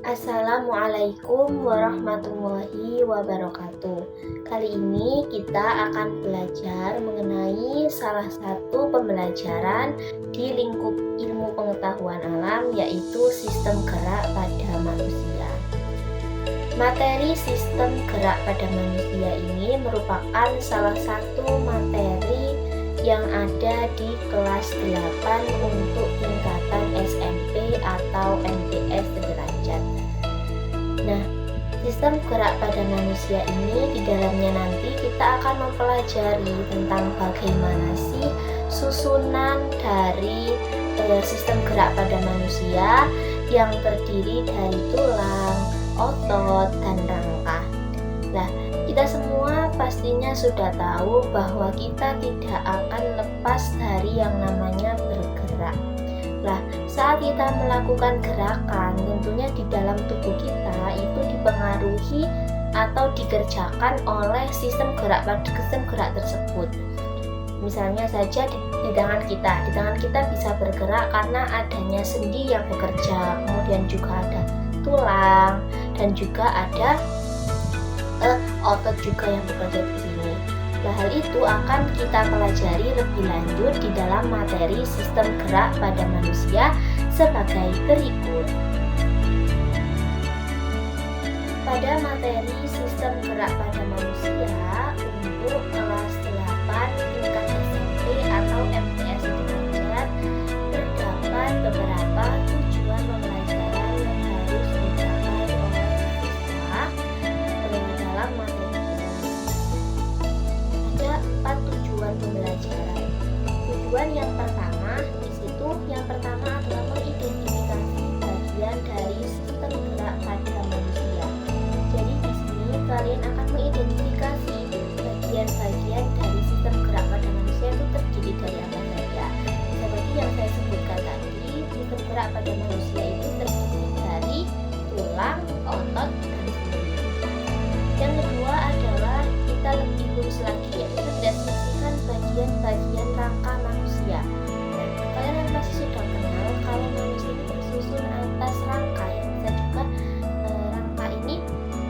Assalamualaikum warahmatullahi wabarakatuh. Kali ini kita akan belajar mengenai salah satu pembelajaran di lingkup ilmu pengetahuan alam, yaitu sistem gerak pada manusia. Materi sistem gerak pada manusia ini merupakan salah satu materi yang ada di kelas 8 untuk tingkatan SMP atau MTS sederajat. Nah, sistem gerak pada manusia ini di dalamnya nanti kita akan mempelajari tentang bagaimana sih susunan dari sistem gerak pada manusia yang terdiri dari tulang, otot, dan rangka. Nah, kita semua pastinya sudah tahu bahwa kita tidak akan lepas dari yang namanya bergerak. Nah, saat kita melakukan gerakan, tentunya di dalam tubuh kita itu dipengaruhi atau dikerjakan oleh sistem gerak tersebut. Misalnya saja di tangan kita bisa bergerak karena adanya sendi yang bekerja, kemudian juga ada tulang dan juga ada otot juga yang bekerja di sini. Nah, hal itu akan kita pelajari lebih lanjut di dalam materi sistem gerak pada manusia sebagai berikut. Pada materi sistem gerak pada manusia untuk kelas 8 tingkat SMP atau MTS sederajat terdapat beberapa tujuan pembelajaran yang harus dicapai oleh siswa dalam materi ini. Ada 4 tujuan pembelajaran. Tujuan yang pertama adalah mengidentifikasi bagian dari sistem gerak pada manusia. Jadi di sini kalian akan mengidentifikasi bagian-bagian dari sistem gerak pada manusia itu terdiri dari apa saja. Seperti yang saya sebutkan tadi, sistem gerak pada manusia itu terdiri dari tulang, otot, dan sendi. Yang kedua adalah kita lebih lurus lagi, yaitu mendeskripsikan bagian-bagian rangka manusia. Nah, kalian pasti sudah kenal kalau manusia itu tersusun atas rangka, yang bisa juga rangka ini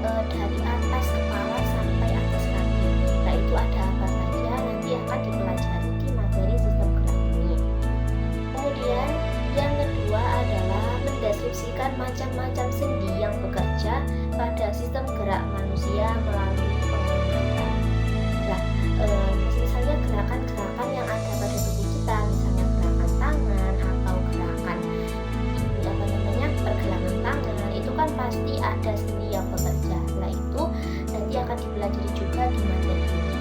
dari atas kepala sampai atas kaki. Nah, itu ada apa saja nanti akan dipelajari di materi sistem gerak ini. Kemudian yang kedua adalah mendeskripsikan macam-macam sendi yang bekerja pada sistem gerak manusia melalui pengamatan. Nah, misalnya gerakan-gerakan yang ada pada tubuh kita, misalnya gerakan tangan atau gerakan pergelangan tangan, itu kan pasti ada sendi yang bekerja. Nah, itu nanti akan dipelajari juga di materi ini.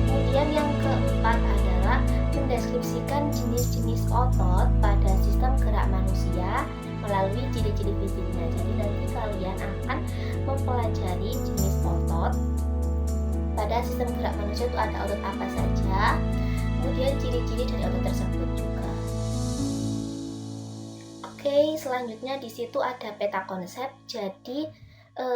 Kemudian yang keempat adalah mendeskripsikan jenis-jenis otot pada sistem gerak manusia melalui ciri-ciri fisiknya. Jadi nanti kalian akan mempelajari jenis otot pada sistem gerak manusia itu ada otot apa saja, kemudian ciri-ciri dari otot tersebut juga. Oke, selanjutnya di situ ada peta konsep. Jadi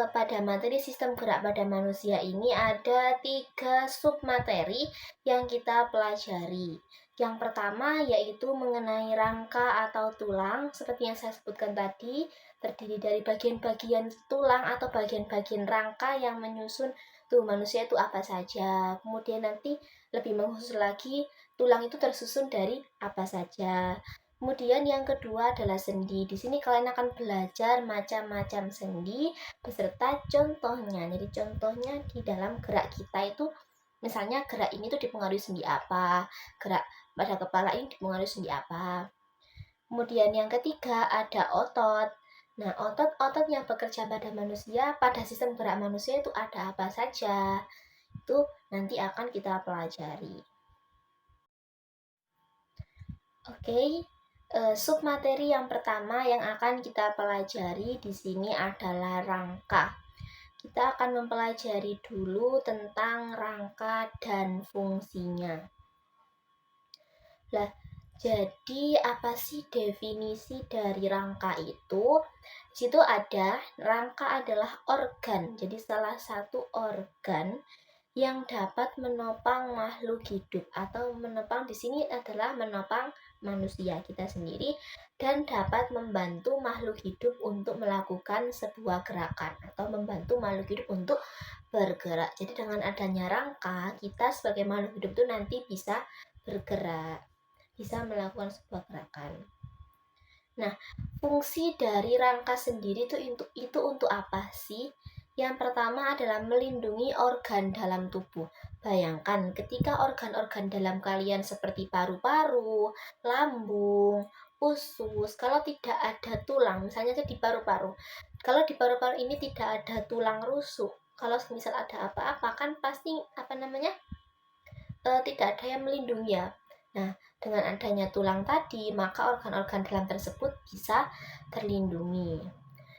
pada materi sistem gerak pada manusia ini ada 3 submateri yang kita pelajari. Yang pertama yaitu mengenai rangka atau tulang, seperti yang saya sebutkan tadi, terdiri dari bagian-bagian tulang atau bagian-bagian rangka yang menyusun tubuh manusia itu apa saja. Kemudian nanti lebih mengkhusus lagi, tulang itu tersusun dari apa saja. Kemudian yang kedua adalah sendi. Di sini kalian akan belajar macam-macam sendi beserta contohnya. Jadi contohnya di dalam gerak kita itu, misalnya gerak ini tuh dipengaruhi sendi apa, gerak pada kepala ini dipengaruhi sendi apa. Kemudian yang ketiga ada otot. Nah, otot-otot yang bekerja pada manusia, pada sistem gerak manusia itu ada apa saja. Itu nanti akan kita pelajari. Oke. Submateri yang pertama yang akan kita pelajari di sini adalah rangka. Kita akan mempelajari dulu tentang rangka dan fungsinya. Lah, jadi apa sih definisi dari rangka itu? Di situ ada, rangka adalah organ. Jadi salah satu organ yang dapat menopang makhluk hidup, atau menopang di sini adalah menopang manusia kita sendiri dan dapat membantu makhluk hidup untuk melakukan sebuah gerakan atau membantu makhluk hidup untuk bergerak. Jadi dengan adanya rangka, kita sebagai makhluk hidup itu nanti bisa bergerak, bisa melakukan sebuah gerakan. Nah, fungsi dari rangka sendiri itu untuk apa sih? Yang pertama adalah melindungi organ dalam tubuh. Bayangkan ketika organ-organ dalam kalian seperti paru-paru, lambung, usus, kalau tidak ada tulang, misalnya aja di paru-paru. Kalau di paru-paru ini tidak ada tulang rusuk, kalau misal ada apa-apa kan pasti tidak ada yang melindungi ya. Nah, dengan adanya tulang tadi, maka organ-organ dalam tersebut bisa terlindungi.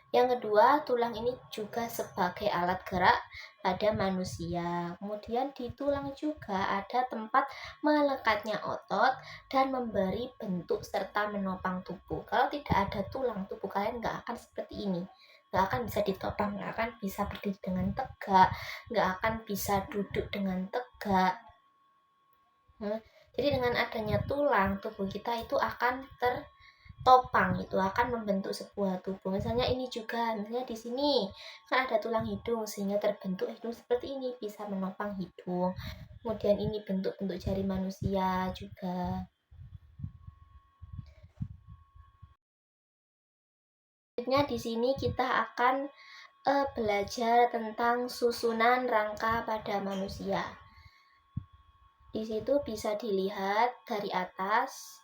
Yang kedua, tulang ini juga sebagai alat gerak pada manusia. Kemudian di tulang juga ada tempat melekatnya otot dan memberi bentuk serta menopang tubuh. Kalau tidak ada tulang, tubuh kalian nggak akan seperti ini. Nggak akan bisa ditopang, nggak akan bisa berdiri dengan tegak, nggak akan bisa duduk dengan tegak. Jadi dengan adanya tulang, tubuh kita itu akan tertopang, itu akan membentuk sebuah tubuh. Misalnya ini juga, misalnya di sini kan ada tulang hidung sehingga terbentuk hidung seperti ini, bisa menopang hidung. Kemudian ini bentuk-bentuk jari manusia juga. Selanjutnya di sini kita akan belajar tentang susunan rangka pada manusia. Di situ bisa dilihat dari atas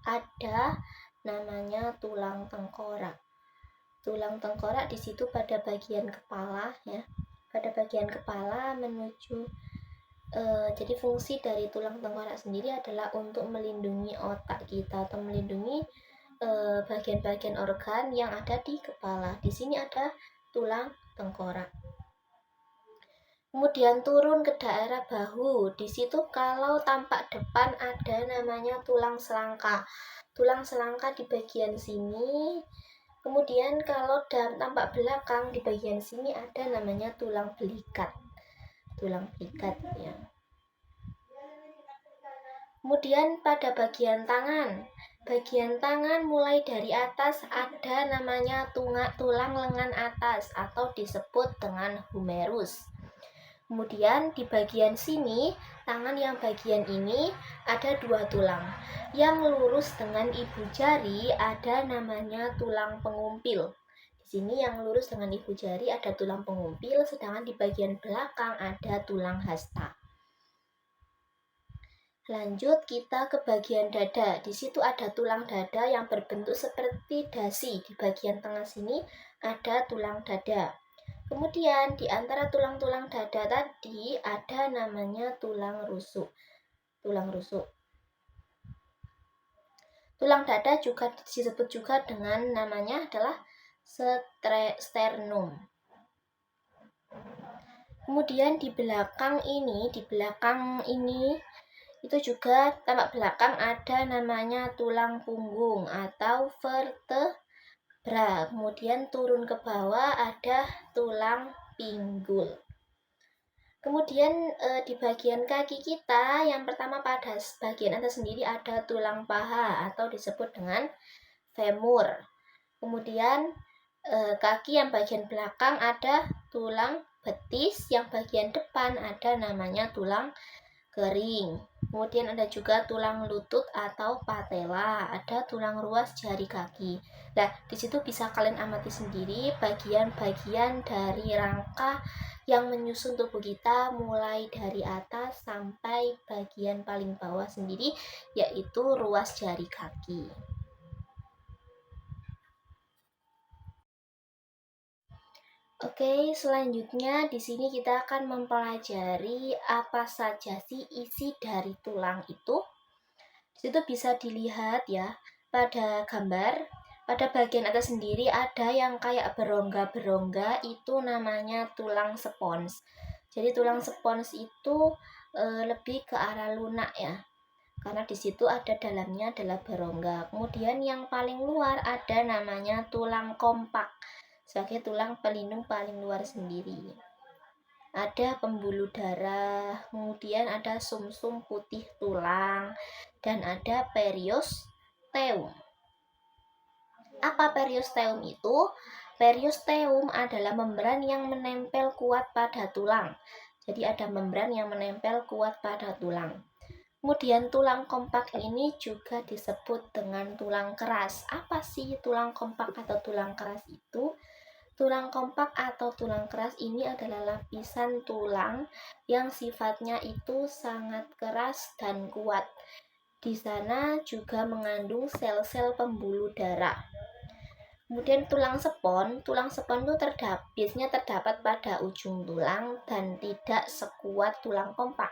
ada namanya tulang tengkorak. Tulang tengkorak di situ pada bagian kepala ya. Pada bagian kepala menuju jadi fungsi dari tulang tengkorak sendiri adalah untuk melindungi otak kita atau melindungi bagian-bagian organ yang ada di kepala. Di sini ada tulang tengkorak. Kemudian turun ke daerah bahu. Di situ kalau tampak depan ada namanya tulang selangka. Tulang selangka di bagian sini. Kemudian kalau tampak belakang di bagian sini ada namanya tulang belikat. Tulang belikat ya. Kemudian pada bagian tangan. Bagian tangan mulai dari atas ada namanya tulang lengan atas atau disebut dengan humerus. Kemudian di bagian sini, tangan yang bagian ini ada dua tulang. Yang lurus dengan ibu jari ada namanya tulang pengumpil. Di sini yang lurus dengan ibu jari ada tulang pengumpil, sedangkan di bagian belakang ada tulang hasta. Lanjut kita ke bagian dada. Di situ ada tulang dada yang berbentuk seperti dasi. Di bagian tengah sini ada tulang dada. Kemudian di antara tulang-tulang dada tadi ada namanya tulang rusuk. Tulang rusuk. Tulang dada juga disebut juga dengan namanya adalah sternum. Kemudian di belakang ini itu juga tampak belakang ada namanya tulang punggung atau vertebra. Kemudian turun ke bawah ada tulang pinggul. Kemudian di bagian kaki kita yang pertama pada bagian atas sendiri ada tulang paha atau disebut dengan femur. Kemudian kaki yang bagian belakang ada tulang betis, yang bagian depan ada namanya tulang kering. Kemudian ada juga tulang lutut atau patella, ada tulang ruas jari kaki. Nah, di situ bisa kalian amati sendiri bagian-bagian dari rangka yang menyusun tubuh kita mulai dari atas sampai bagian paling bawah sendiri, yaitu ruas jari kaki. Oke, selanjutnya di sini kita akan mempelajari apa saja sih isi dari tulang itu. Di situ bisa dilihat ya pada gambar. Pada bagian atas sendiri ada yang kayak berongga-berongga, itu namanya tulang spons. Jadi tulang spons itu lebih ke arah lunak ya. Karena di situ ada dalamnya adalah berongga. Kemudian yang paling luar ada namanya tulang kompak sebagai tulang pelindung paling luar sendiri. Ada pembuluh darah, kemudian ada sumsum putih tulang, dan ada perios periosteum. Apa periosteum itu? Periosteum adalah membran yang menempel kuat pada tulang. Jadi ada membran yang menempel kuat pada tulang. Kemudian tulang kompak ini juga disebut dengan tulang keras. Apa sih tulang kompak atau tulang keras itu? Tulang kompak atau tulang keras ini adalah lapisan tulang yang sifatnya itu sangat keras dan kuat. Di sana juga mengandung sel-sel pembuluh darah. Kemudian tulang sepon itu biasanya terdapat pada ujung tulang dan tidak sekuat tulang kompak.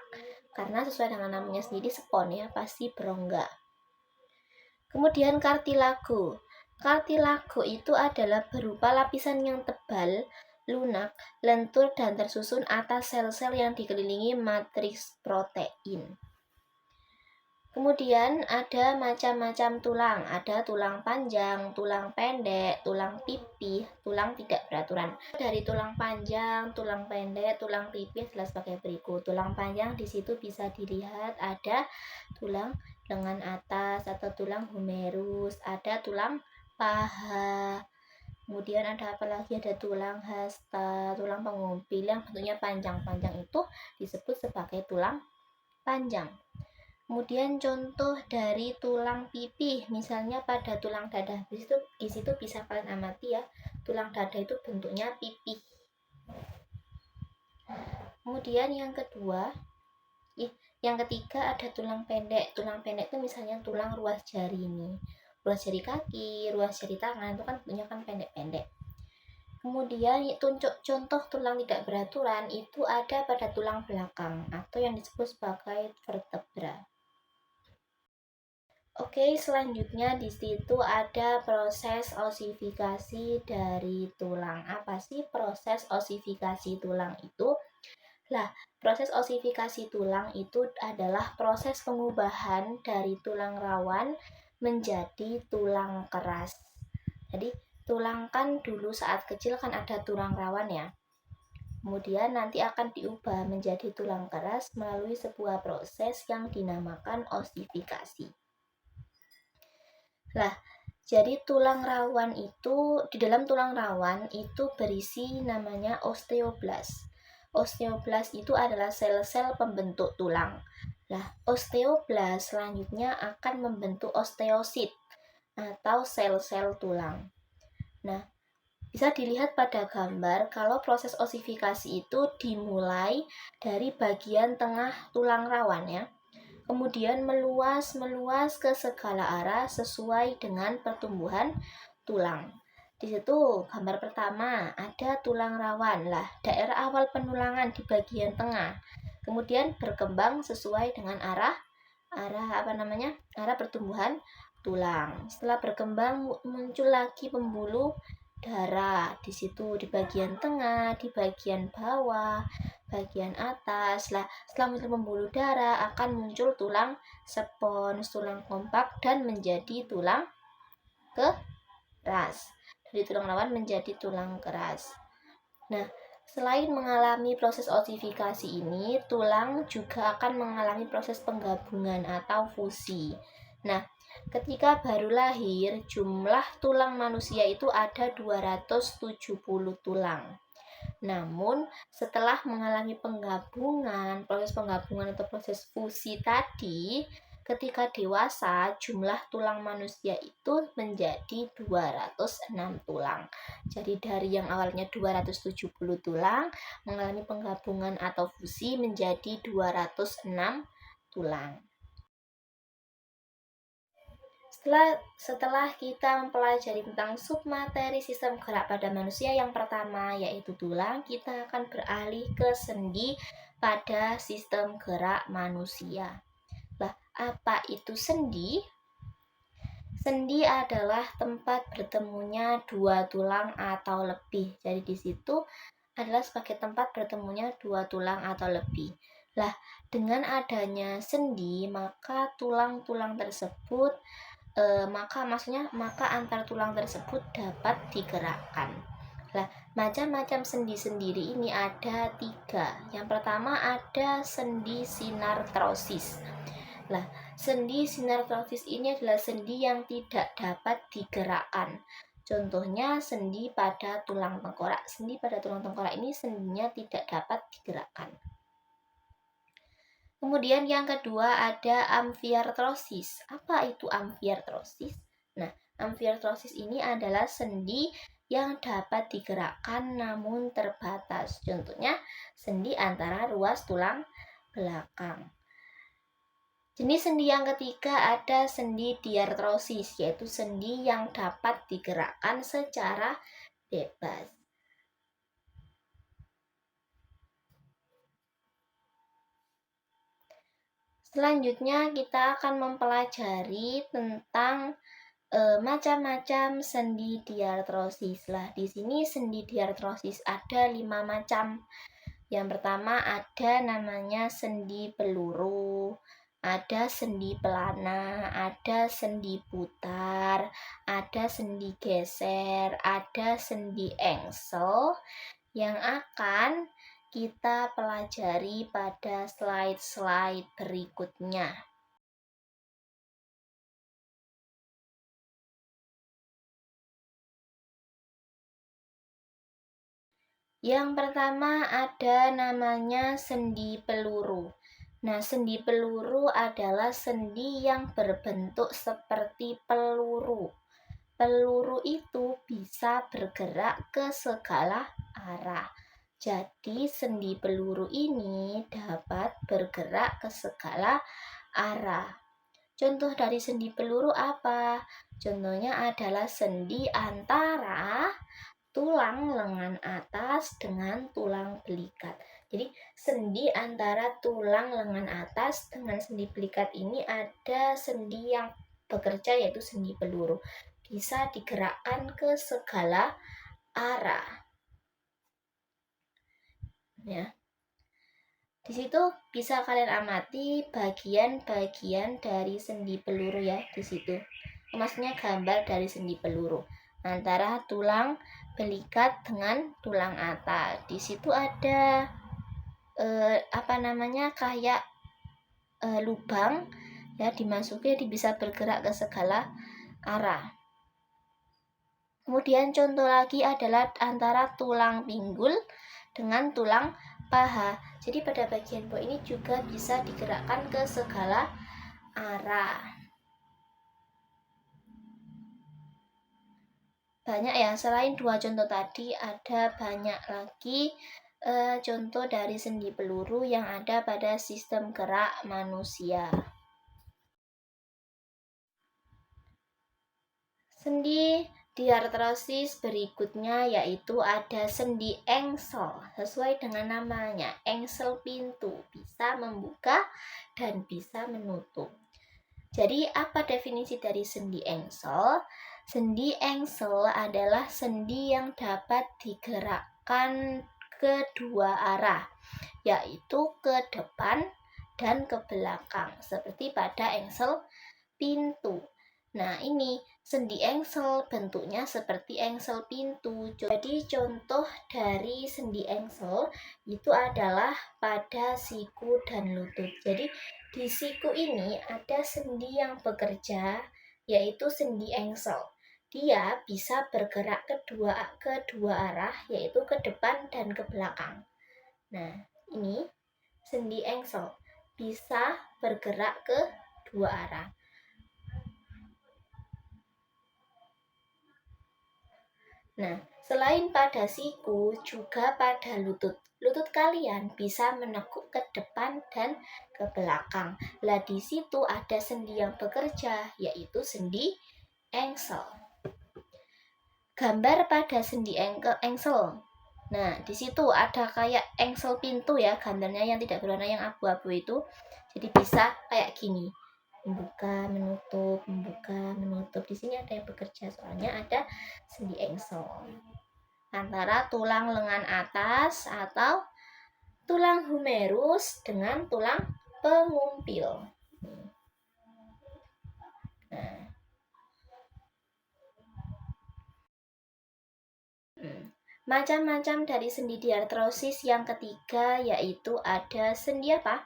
Karena sesuai dengan namanya sendiri sepon ya, pasti berongga. Kemudian kartilago. Kartilago itu adalah berupa lapisan yang tebal, lunak, lentur dan tersusun atas sel-sel yang dikelilingi matriks protein. Kemudian ada macam-macam tulang, ada tulang panjang, tulang pendek, tulang pipih, tulang tidak beraturan. Dari tulang panjang, tulang pendek, tulang pipih adalah sebagai berikut. Tulang panjang di situ bisa dilihat ada tulang lengan atas atau tulang humerus, ada tulang paha. Kemudian ada apa lagi? Ada tulang hasta, tulang pengumpil yang bentuknya panjang-panjang itu disebut sebagai tulang panjang. Kemudian contoh dari tulang pipih, misalnya pada tulang dada, di situ bisa kalian amati ya, tulang dada itu bentuknya pipih. Kemudian yang ketiga ada tulang pendek. Tulang pendek itu misalnya tulang ruas jari ini, ruas jari kaki, ruas jari tangan itu kan bentuknya kan pendek-pendek. Kemudian contoh tulang tidak beraturan itu ada pada tulang belakang atau yang disebut sebagai vertebra. Oke, selanjutnya di situ ada proses osifikasi dari tulang. Apa sih proses osifikasi tulang itu? Proses osifikasi tulang itu adalah proses pengubahan dari tulang rawan menjadi tulang keras. Jadi, tulang kan dulu saat kecil kan ada tulang rawan ya. Kemudian nanti akan diubah menjadi tulang keras melalui sebuah proses yang dinamakan osifikasi. Jadi tulang rawan itu, di dalam tulang rawan itu berisi namanya osteoblas. Osteoblas itu adalah sel-sel pembentuk tulang. Osteoblas selanjutnya akan membentuk osteosit atau sel-sel tulang. Bisa dilihat pada gambar kalau proses osifikasi itu dimulai dari bagian tengah tulang rawan ya. Kemudian meluas ke segala arah sesuai dengan pertumbuhan tulang. Di situ gambar pertama ada tulang rawan. Daerah awal penulangan di bagian tengah. Kemudian berkembang sesuai dengan arah pertumbuhan tulang. Setelah berkembang muncul lagi pembuluh darah di situ di bagian tengah, di bagian bawah, bagian atas. Setelah muncul pembuluh darah akan muncul tulang spons, tulang kompak dan menjadi tulang keras. Dari tulang rawan menjadi tulang keras. Selain mengalami proses osifikasi ini, tulang juga akan mengalami proses penggabungan atau fusi. Ketika baru lahir, jumlah tulang manusia itu ada 270 tulang. Namun, setelah mengalami proses penggabungan atau proses fusi tadi, ketika dewasa, jumlah tulang manusia itu menjadi 206 tulang. Jadi dari yang awalnya 270 tulang, mengalami penggabungan atau fusi menjadi 206 tulang. Setelah kita mempelajari tentang submateri sistem gerak pada manusia yang pertama yaitu tulang, kita akan beralih ke sendi pada sistem gerak manusia. Apa itu sendi? Sendi adalah tempat bertemunya dua tulang atau lebih. Jadi di situ adalah sebagai tempat bertemunya dua tulang atau lebih. Dengan adanya sendi, maka tulang-tulang tersebut maka antar tulang tersebut dapat digerakkan. Macam-macam sendi sendiri ini ada 3. Yang pertama ada sendi sinartrosis. sendi sinartrosis ini adalah sendi yang tidak dapat digerakkan. Contohnya sendi pada tulang tengkorak. Sendi pada tulang tengkorak ini sendinya tidak dapat digerakkan. Kemudian yang kedua ada amfiartrosis. Apa itu amfiartrosis? Nah, amfiartrosis ini adalah sendi yang dapat digerakkan namun terbatas. Contohnya sendi antara ruas tulang belakang. Jenis sendi yang ketiga ada sendi diartrosis, yaitu sendi yang dapat digerakkan secara bebas. Selanjutnya kita akan mempelajari tentang macam-macam sendi diartrosis. Lah, di sini sendi diartrosis ada 5 macam. Yang pertama ada namanya sendi peluru, ada sendi pelana, ada sendi putar, ada sendi geser, ada sendi engsel yang akan kita pelajari pada slide-slide berikutnya. Yang pertama ada namanya sendi peluru. Nah, sendi peluru adalah sendi yang berbentuk seperti peluru. Peluru itu bisa bergerak ke segala arah. Jadi, sendi peluru ini dapat bergerak ke segala arah. Contoh dari sendi peluru apa? Contohnya adalah sendi antara tulang lengan atas dengan tulang belikat. Jadi sendi antara tulang lengan atas dengan sendi belikat ini ada sendi yang bekerja, yaitu sendi peluru. Bisa digerakkan ke segala arah. Ya. Di situ bisa kalian amati bagian-bagian dari sendi peluru ya di situ. Maksudnya gambar dari sendi peluru antara tulang belikat dengan tulang atas. Di situ ada kayak lubang ya, dimasuki bisa bergerak ke segala arah. Kemudian contoh lagi adalah antara tulang pinggul dengan tulang paha. Jadi pada bagian bawah ini juga bisa digerakkan ke segala arah. Banyak ya, selain 2 contoh tadi ada banyak lagi contoh dari sendi peluru yang ada pada sistem gerak manusia. Sendi diartrosis berikutnya yaitu ada sendi engsel. Sesuai dengan namanya, engsel pintu, bisa membuka dan bisa menutup. Jadi apa definisi dari sendi engsel? Sendi engsel adalah sendi yang dapat digerakkan kedua arah, yaitu ke depan dan ke belakang, seperti pada engsel pintu. Nah, ini sendi engsel bentuknya seperti engsel pintu. Jadi contoh dari sendi engsel itu adalah pada siku dan lutut. Jadi di siku ini ada sendi yang bekerja, yaitu sendi engsel. Dia bisa bergerak kedua arah, yaitu ke depan dan ke belakang. Nah, ini sendi engsel bisa bergerak ke dua arah. Nah, selain pada siku, juga pada lutut. Lutut kalian bisa menekuk ke depan dan ke belakang. Lah di situ ada sendi yang bekerja, yaitu sendi engsel. Gambar pada sendi engsel. Nah, di situ ada kayak engsel pintu ya, gambarnya yang tidak berwarna, yang abu-abu itu. Jadi bisa kayak gini. Membuka, menutup, membuka, menutup. Di sini ada yang bekerja, soalnya ada sendi engsel antara tulang lengan atas atau tulang humerus dengan tulang pengumpil. Nah, macam-macam dari sendi diartrosis yang ketiga yaitu ada sendi apa?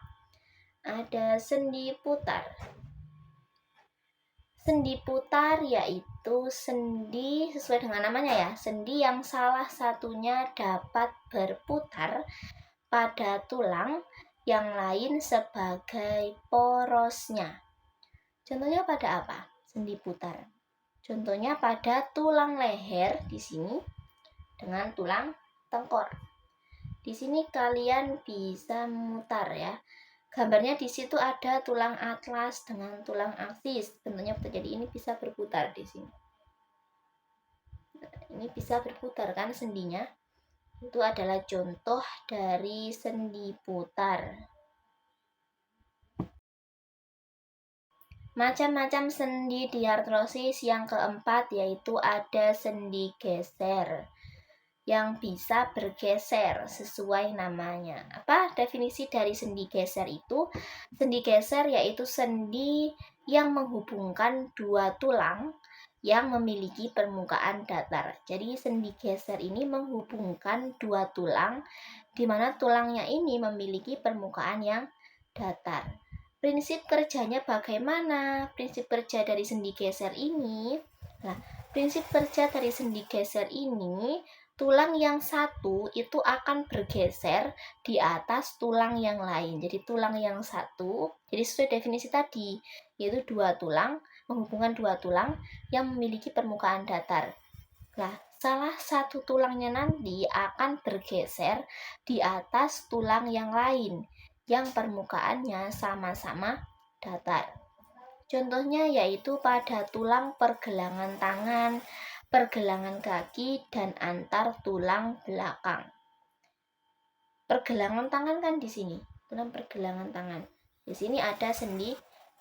Ada sendi putar. Sendi putar yaitu sendi sesuai dengan namanya ya, sendi yang salah satunya dapat berputar pada tulang yang lain sebagai porosnya. Contohnya pada apa? Sendi putar. Contohnya pada tulang leher di sini dengan tulang tengkor. Di sini kalian bisa memutar ya. Gambarnya di situ ada tulang atlas dengan tulang aksis. Bentuknya jadi ini bisa berputar di sini. Nah, ini bisa berputar kan sendinya. Itu adalah contoh dari sendi putar. Macam-macam sendi diartrosis yang keempat yaitu ada sendi geser yang bisa bergeser sesuai namanya. Apa definisi dari sendi geser itu? Sendi geser yaitu sendi yang menghubungkan dua tulang yang memiliki permukaan datar. Jadi sendi geser ini menghubungkan dua tulang di mana tulangnya ini memiliki permukaan yang datar. Prinsip kerjanya bagaimana? Prinsip kerja dari sendi geser ini. Nah, prinsip kerja dari sendi geser ini, tulang yang satu itu akan bergeser di atas tulang yang lain. Jadi tulang yang satu, jadi sesuai definisi tadi, yaitu dua tulang, menghubungkan dua tulang yang memiliki permukaan datar. Nah, salah satu tulangnya nanti akan bergeser di atas tulang yang lain yang permukaannya sama-sama datar. Contohnya yaitu pada tulang pergelangan tangan, pergelangan kaki, dan antar tulang belakang. Pergelangan tangan kan di sini, tulang pergelangan tangan. Di sini ada sendi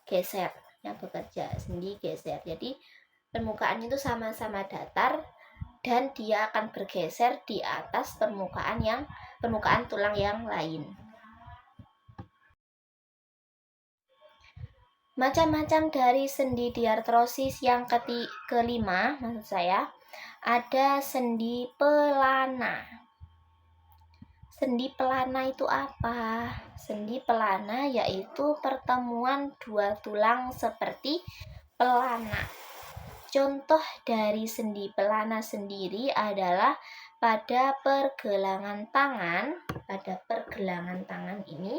geser yang bekerja, sendi geser. Jadi permukaan itu sama-sama datar dan dia akan bergeser di atas permukaan tulang yang lain. Macam-macam dari sendi diartrosis yang kelima, maksud saya, ada sendi pelana. Sendi pelana itu apa? Sendi pelana yaitu pertemuan dua tulang seperti pelana. Contoh dari sendi pelana sendiri adalah pada pergelangan tangan ini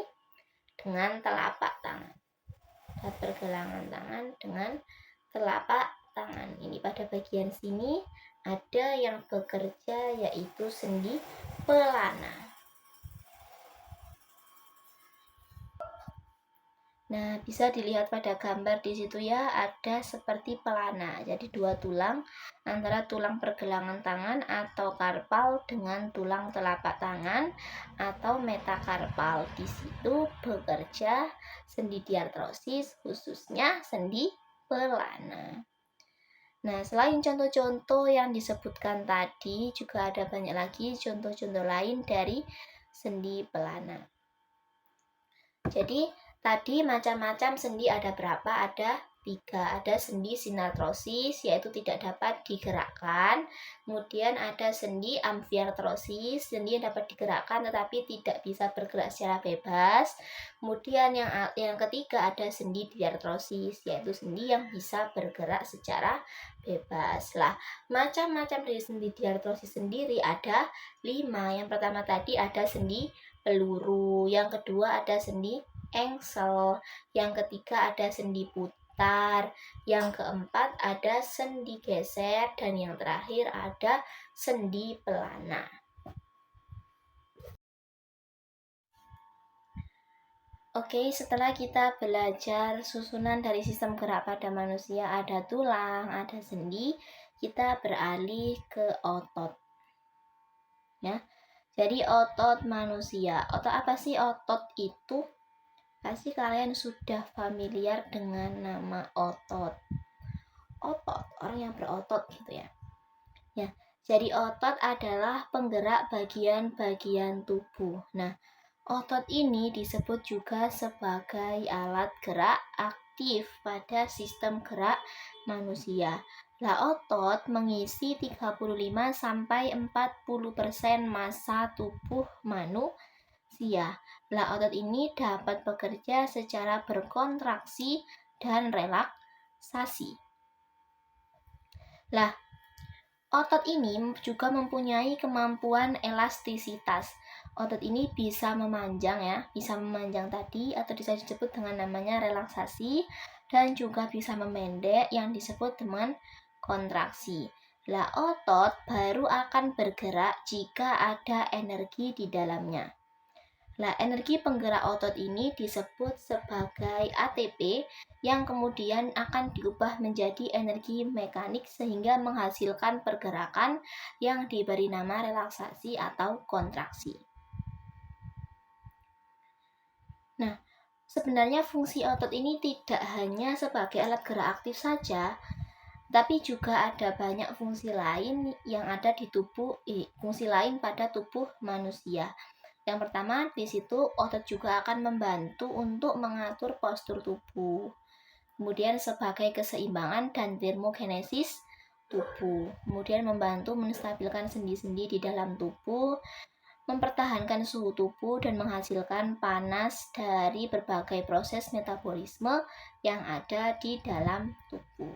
dengan telapak tangan. Pergelangan tangan dengan telapak tangan ini pada bagian sini ada yang bekerja yaitu sendi pelana. Nah, bisa dilihat pada gambar di situ ya, ada seperti pelana. Jadi dua tulang antara tulang pergelangan tangan atau karpal dengan tulang telapak tangan atau metakarpal. Di situ bekerja sendi diartrosis, khususnya sendi pelana. Nah, selain contoh-contoh yang disebutkan tadi, juga ada banyak lagi contoh-contoh lain dari sendi pelana. Jadi tadi macam-macam sendi ada berapa? Ada 3. Ada sendi sinartrosis yaitu tidak dapat digerakkan. Kemudian ada sendi amfiartrosis, sendi yang dapat digerakkan tetapi tidak bisa bergerak secara bebas. Kemudian yang ketiga ada sendi diartrosis yaitu sendi yang bisa bergerak secara bebas. Lah, macam-macam dari sendi diartrosis sendiri ada 5. Yang pertama tadi ada sendi peluru, yang kedua ada sendi engsel, yang ketiga ada sendi putar, yang keempat ada sendi geser, dan yang terakhir ada sendi pelana. Oke, setelah kita belajar susunan dari sistem gerak pada manusia, ada tulang, ada sendi, kita beralih ke otot. Ya. Jadi otot manusia. Otot apa sih otot itu? Pasti kalian sudah familiar dengan nama otot. Otot, orang yang berotot gitu ya. Ya, jadi otot adalah penggerak bagian-bagian tubuh. Nah, otot ini disebut juga sebagai alat gerak aktif pada sistem gerak manusia. Lah, otot mengisi 35-40% massa tubuh manusia. Lah, otot ini dapat bekerja secara berkontraksi dan relaksasi. Lah, otot ini juga mempunyai kemampuan elastisitas. Otot ini bisa memanjang ya, bisa memanjang tadi atau bisa disebut dengan namanya relaksasi, dan juga bisa memendek yang disebut dengan kontraksi. Lah, otot baru akan bergerak jika ada energi di dalamnya. Nah, energi penggerak otot ini disebut sebagai ATP yang kemudian akan diubah menjadi energi mekanik sehingga menghasilkan pergerakan yang diberi nama relaksasi atau kontraksi. Nah, sebenarnya fungsi otot ini tidak hanya sebagai alat gerak aktif saja, tapi juga ada banyak fungsi lain yang ada di fungsi lain pada tubuh manusia. Yang pertama, di situ otot juga akan membantu untuk mengatur postur tubuh. Kemudian sebagai keseimbangan dan termogenesis tubuh. Kemudian membantu menstabilkan sendi-sendi di dalam tubuh, mempertahankan suhu tubuh dan menghasilkan panas dari berbagai proses metabolisme yang ada di dalam tubuh.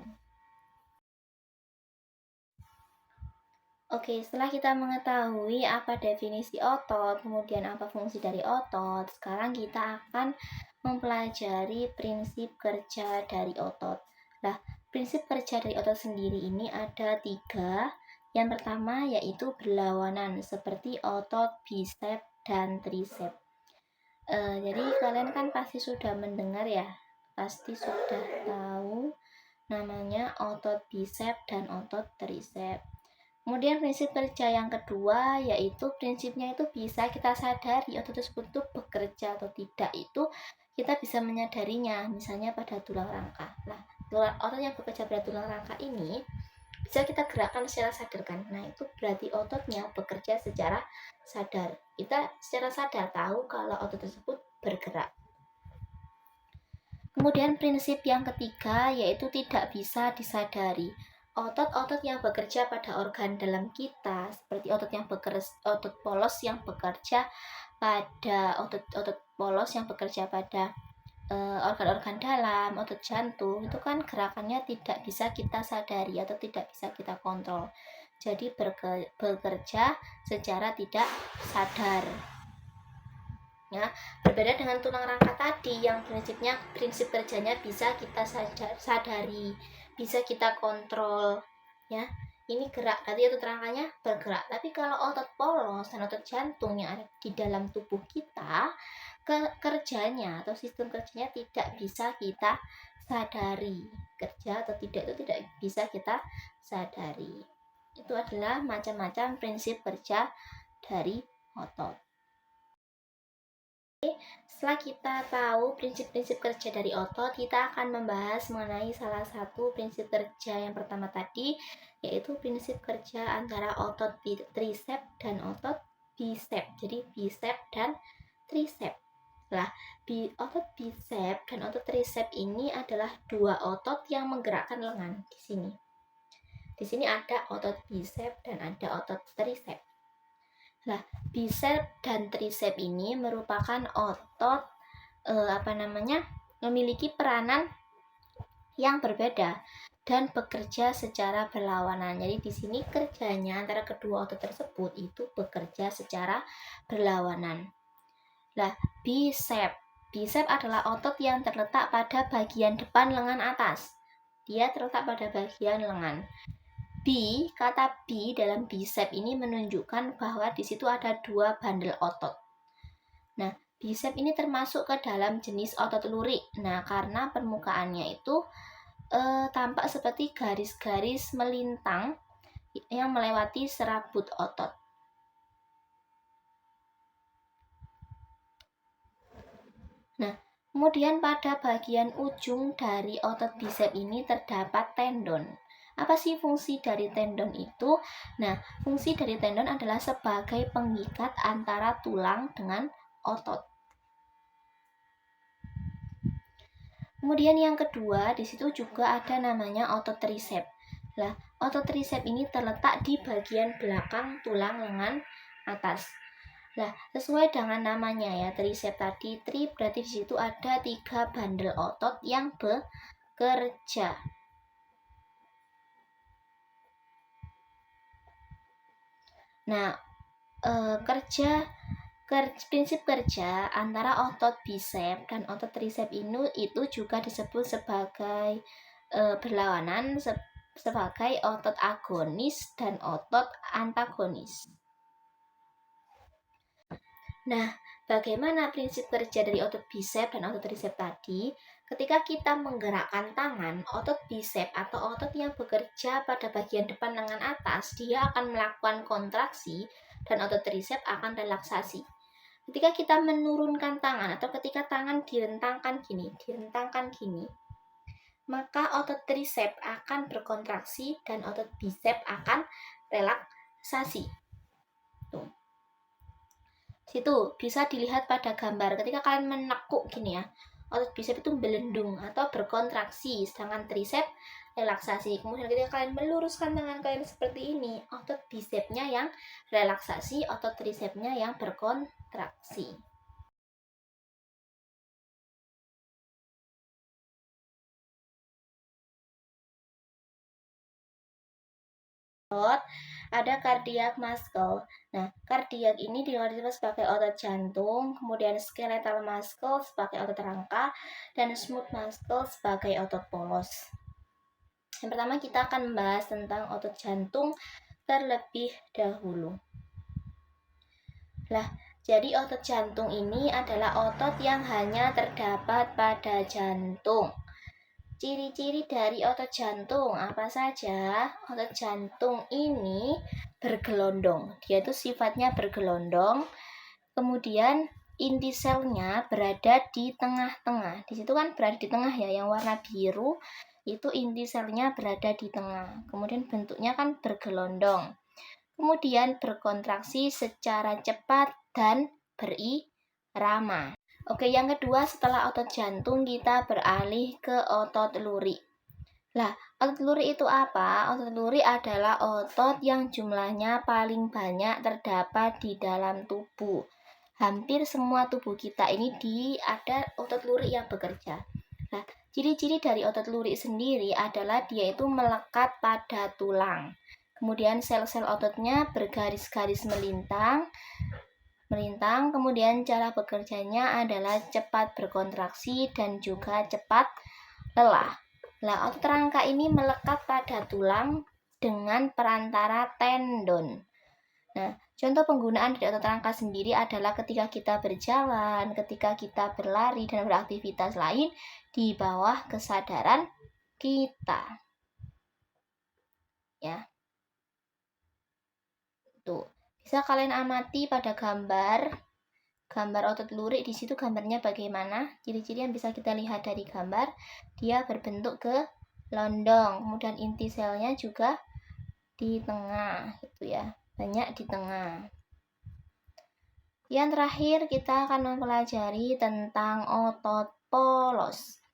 Oke, setelah kita mengetahui apa definisi otot, kemudian apa fungsi dari otot, sekarang kita akan mempelajari prinsip kerja dari otot. Nah, prinsip kerja dari otot sendiri ini ada 3. Yang pertama yaitu berlawanan, seperti otot bisep dan trisep. Jadi kalian kan pasti sudah mendengar ya, pasti sudah tahu namanya otot bisep dan otot trisep. Kemudian prinsip kerja yang kedua yaitu prinsipnya itu bisa kita sadari otot tersebut itu bekerja atau tidak, itu kita bisa menyadarinya misalnya pada tulang rangka. Nah, otot yang bekerja pada tulang rangka ini bisa kita gerakkan secara sadar kan. Nah, itu berarti ototnya bekerja secara sadar. Kita secara sadar tahu kalau otot tersebut bergerak. Kemudian prinsip yang ketiga yaitu tidak bisa disadari. Otot-otot yang bekerja pada organ dalam kita, seperti otot polos yang bekerja pada otot polos yang bekerja pada organ-organ dalam, otot jantung, itu kan gerakannya tidak bisa kita sadari atau tidak bisa kita kontrol. Jadi bekerja secara tidak sadar. Ya, berbeda dengan tulang rangka tadi yang prinsip kerjanya bisa kita sadari, bisa kita kontrol ya. Ini gerak, tadi otot rangkanya bergerak. Tapi kalau otot polos dan otot jantung yang ada di dalam tubuh kita, kerjanya atau sistem kerjanya tidak bisa kita sadari. Kerja atau tidak itu tidak bisa kita sadari. Itu adalah macam-macam prinsip kerja dari otot. Setelah kita tahu prinsip-prinsip kerja dari otot, kita akan membahas mengenai salah satu prinsip kerja yang pertama tadi, yaitu prinsip kerja antara otot trisep dan otot bisep. Jadi bisep dan trisep. Nah, otot bisep dan otot trisep ini adalah dua otot yang menggerakkan lengan di sini. Di sini ada otot bisep dan ada otot trisep. Nah, bisep dan trisep ini merupakan otot memiliki peranan yang berbeda dan bekerja secara berlawanan. Jadi di sini kerjanya antara kedua otot tersebut itu bekerja secara berlawanan. Nah, bisep adalah otot yang terletak pada bagian depan lengan atas. Dia terletak pada bagian lengan. Kata B dalam bisep ini menunjukkan bahwa di situ ada dua bandel otot. Nah, bisep ini termasuk ke dalam jenis otot lurik. Nah, karena permukaannya itu tampak seperti garis-garis melintang yang melewati serabut otot. Nah, kemudian pada bagian ujung dari otot bisep ini terdapat tendon. Apa sih fungsi dari tendon itu? Nah, fungsi dari tendon adalah sebagai pengikat antara tulang dengan otot. Kemudian yang kedua, di situ juga ada namanya otot trisep. Nah, otot trisep ini terletak di bagian belakang tulang lengan atas. Nah, sesuai dengan namanya ya, trisep tadi, berarti di situ ada 3 bandel otot yang bekerja. Nah, prinsip kerja antara otot bisep dan otot tricep ini itu juga disebut sebagai berlawanan sebagai otot agonis dan otot antagonis. Nah, bagaimana prinsip kerja dari otot bisep dan otot tricep tadi? Ketika kita menggerakkan tangan, otot bisep atau otot yang bekerja pada bagian depan lengan atas, dia akan melakukan kontraksi dan otot tricep akan relaksasi. Ketika kita menurunkan tangan atau ketika tangan direntangkan gini, maka otot tricep akan berkontraksi dan otot bisep akan relaksasi. Tuh. Situ bisa dilihat pada gambar ketika kalian menekuk gini ya, otot bisep itu belendung atau berkontraksi, sedangkan tricep relaksasi. Kemudian ketika kalian meluruskan tangan kalian seperti ini, otot bisepnya yang relaksasi, otot tricepnya yang berkontraksi. Ada cardiac muscle. Nah, cardiac ini disebut sebagai otot jantung, kemudian skeletal muscle sebagai otot rangka, dan smooth muscle sebagai otot polos. Yang pertama kita akan membahas tentang otot jantung terlebih dahulu. Lah, jadi otot jantung ini adalah otot yang hanya terdapat pada jantung. Ciri-ciri dari otot jantung apa saja? Otot jantung ini bergelondong. Dia itu sifatnya bergelondong. Kemudian inti selnya berada di tengah-tengah. Di situ kan berada di tengah ya, yang warna biru itu inti selnya berada di tengah. Kemudian bentuknya kan bergelondong. Kemudian berkontraksi secara cepat dan berirama. Oke, yang kedua setelah otot jantung kita beralih ke otot luri. Lah, otot luri itu apa? Otot luri adalah otot yang jumlahnya paling banyak terdapat di dalam tubuh. Hampir semua tubuh kita ini ada otot luri yang bekerja. Nah, ciri-ciri dari otot luri sendiri adalah dia itu melekat pada tulang. Kemudian sel-sel ototnya bergaris-garis melintang, kemudian cara bekerjanya adalah cepat berkontraksi dan juga cepat lelah. Nah, otot rangka ini melekat pada tulang dengan perantara tendon. Nah, contoh penggunaan dari otot rangka sendiri adalah ketika kita berjalan, ketika kita berlari dan beraktivitas lain di bawah kesadaran kita. Ya. Tuh, bisa kalian amati pada gambar otot lurik. Di situ gambarnya bagaimana? Ciri-ciri yang bisa kita lihat dari gambar, dia berbentuk ke londong, kemudian inti selnya juga di tengah, gitu ya, banyak di tengah. Yang terakhir kita akan mempelajari tentang otot polos.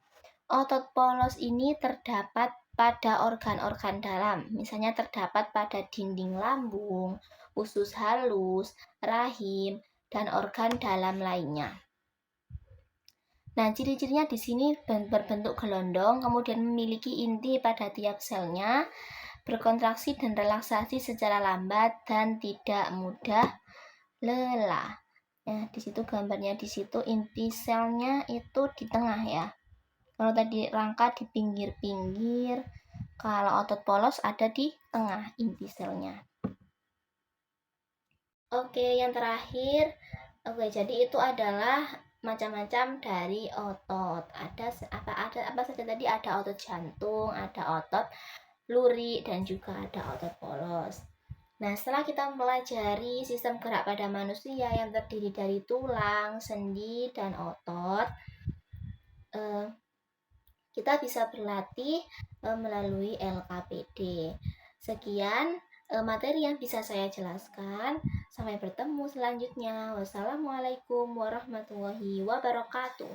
Otot polos ini terdapat pada organ-organ dalam, misalnya terdapat pada dinding lambung, usus halus, rahim, dan organ dalam lainnya. Nah, ciri-cirinya di sini berbentuk gelondong, kemudian memiliki inti pada tiap selnya, berkontraksi dan relaksasi secara lambat dan tidak mudah lelah. Ya, di situ gambarnya, di situ inti selnya itu di tengah ya. Kalau tadi rangka di pinggir-pinggir, kalau otot polos ada di tengah inti selnya. Oke, yang terakhir, jadi itu adalah macam-macam dari otot. Ada apa saja tadi? Ada otot jantung, ada otot luri, dan juga ada otot polos. Nah, setelah kita mempelajari sistem gerak pada manusia yang terdiri dari tulang, sendi, dan otot, kita bisa berlatih melalui LKPD. Sekian materi yang bisa saya jelaskan. Sampai bertemu selanjutnya. Wassalamualaikum warahmatullahi wabarakatuh.